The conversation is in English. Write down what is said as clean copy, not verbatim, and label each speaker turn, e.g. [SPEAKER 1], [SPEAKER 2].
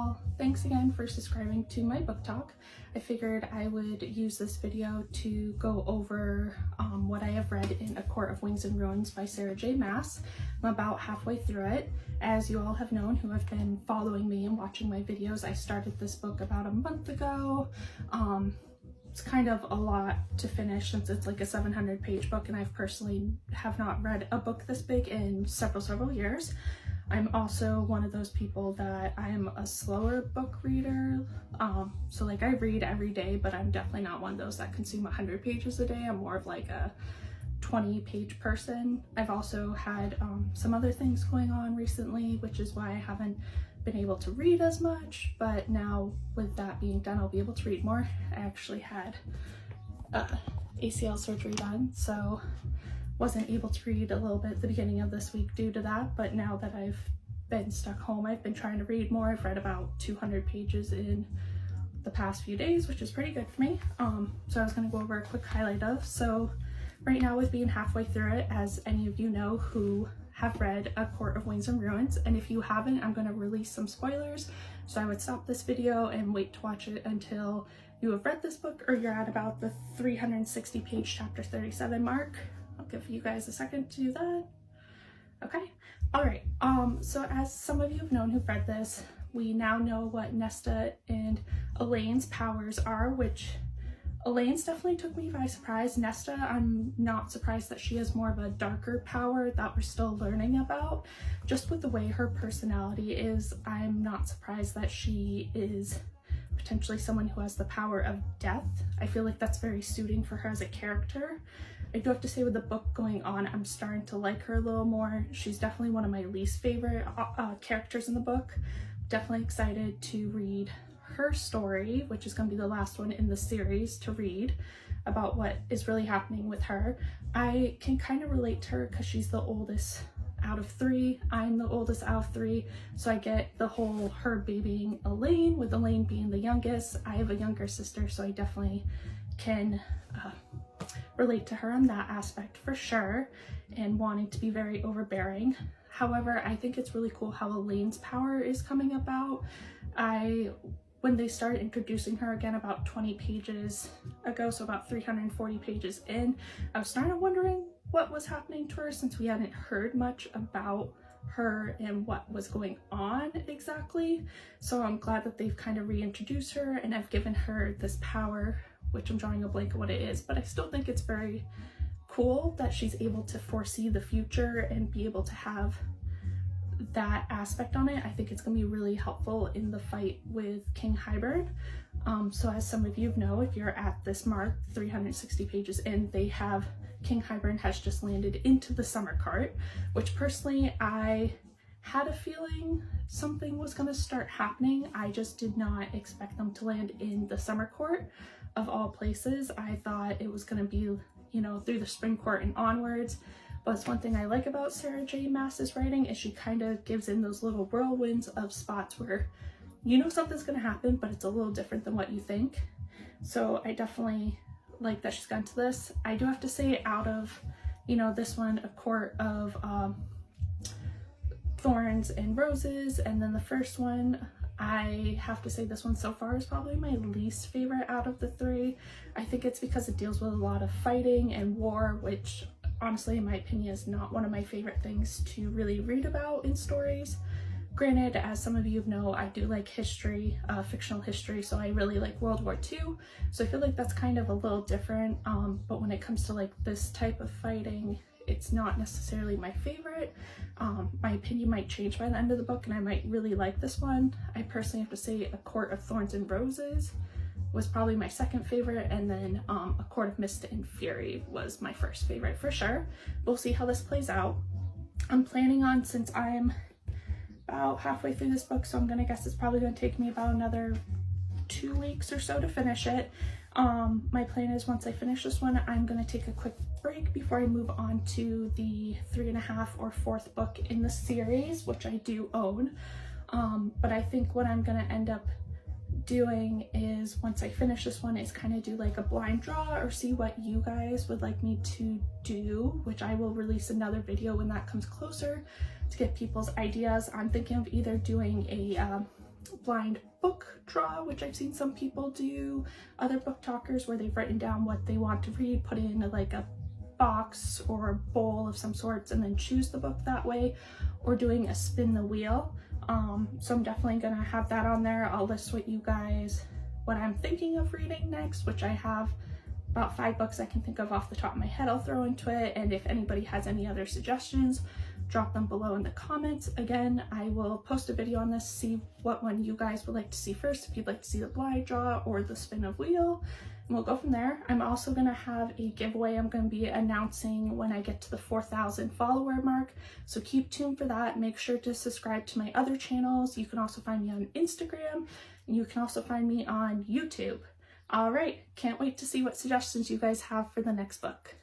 [SPEAKER 1] all, thanks again for subscribing to my book talk. I figured I would use this video to go over what I have read in A Court of Wings and Ruins by Sarah J Maas. I'm about halfway through it. As you all have known who have been following me and watching my videos, I started this book about a month ago. It's kind of a lot to finish since it's like a 700-page book, and I've personally have not read a book this big in several years. I'm also one of those people that I am a slower book reader. So like I read every day, but I'm definitely not one of those that consume 100 pages a day. I'm more of like a 20-page person. I've also had some other things going on recently, which is why I haven't been able to read as much, but now with that being done, I'll be able to read more. I actually had ACL surgery done, so wasn't able to read a little bit at the beginning of this week due to that, but now that I've been stuck home, I've been trying to read more. I've read about 200 pages in the past few days, which is pretty good for me. So I was going to go over a quick highlight of. So right now, with being halfway through it, as any of you know who have read A Court of Wings and Ruins, and if you haven't, I'm going to release some spoilers, so I would stop this video and wait to watch it until you have read this book or you're at about the 360 page chapter 37 mark. I'll give you guys a second to do that. Okay, all right. So as some of you have known who've read this, we now know what Nesta and Elaine's powers are, which Elaine's definitely took me by surprise. Nesta, I'm not surprised that she has more of a darker power that we're still learning about. Just with the way her personality is, I'm not surprised that she is potentially someone who has the power of death. I feel like that's very suiting for her as a character. I do have to say, with the book going on, I'm starting to like her a little more. She's definitely one of my least favorite characters in the book. Definitely excited to read her story, which is going to be the last one in the series to read, about what is really happening with her. I can kind of relate to her because she's the oldest out of three. I'm the oldest out of three, so I get the whole her babying Elaine, with Elaine being the youngest. I have a younger sister, so I definitely can relate to her on that aspect for sure, and wanting to be very overbearing. However, I think it's really cool how Elaine's power is coming about. When they started introducing her again about 20 pages ago, so about 340 pages in, I was starting wondering what was happening to her, since we hadn't heard much about her and what was going on exactly. So I'm glad that they've kind of reintroduced her and have given her this power, which I'm drawing a blank of what it is, but I still think it's very cool that she's able to foresee the future and be able to have that aspect on it. I think it's going to be really helpful in the fight with King Hybern. So as some of you know, if you're at this mark, 360 pages in, King Hybern has just landed into the Summer Court, which personally I had a feeling something was going to start happening. I just did not expect them to land in the Summer Court of all places. I thought it was going to be, you know, through the Spring Court and onwards. But it's one thing I like about Sarah J Maas's writing is she kind of gives in those little whirlwinds of spots where you know something's going to happen, but it's a little different than what you think. So I definitely like that she's gotten to this. I do have to say, out of, you know, this one, A Court of Thorns and Roses, and then the first one, I have to say this one so far is probably my least favorite out of the three. I think it's because it deals with a lot of fighting and war, which honestly, in my opinion, is not one of my favorite things to really read about in stories. Granted, as some of you know, I do like history, fictional history, so I really like World War II, so I feel like that's kind of a little different, but when it comes to like this type of fighting, it's not necessarily my favorite. My opinion might change by the end of the book, and I might really like this one. I personally have to say A Court of Thorns and Roses was probably my second favorite, and then A Court of Mist and Fury was my first favorite for sure. We'll see how this plays out. I'm planning on, since I'm about halfway through this book, so I'm gonna guess it's probably gonna take me about another 2 weeks or so to finish it. My plan is, once I finish this one, I'm gonna take a quick break before I move on to the 3.5 or 4th book in the series, which I do own. But I think what I'm gonna end up doing is, once I finish this one, is kind of do like a blind draw or see what you guys would like me to do, which I will release another video when that comes closer to get people's ideas. I'm thinking of either doing a blind book draw, which I've seen some people do, other book talkers where they've written down what they want to read, put it in like a box or a bowl of some sorts, and then choose the book that way, or doing a spin the wheel. So I'm definitely gonna have that on there. I'll list what I'm thinking of reading next, which I have about 5 books I can think of off the top of my head I'll throw into it. And if anybody has any other suggestions, drop them below in the comments. Again, I will post a video on this, see what one you guys would like to see first, if you'd like to see the blind draw or the spin of wheel, and we'll go from there. I'm also going to have a giveaway I'm going to be announcing when I get to the 4,000 follower mark, so keep tuned for that. Make sure to subscribe to my other channels. You can also find me on Instagram, and you can also find me on YouTube. All right, can't wait to see what suggestions you guys have for the next book.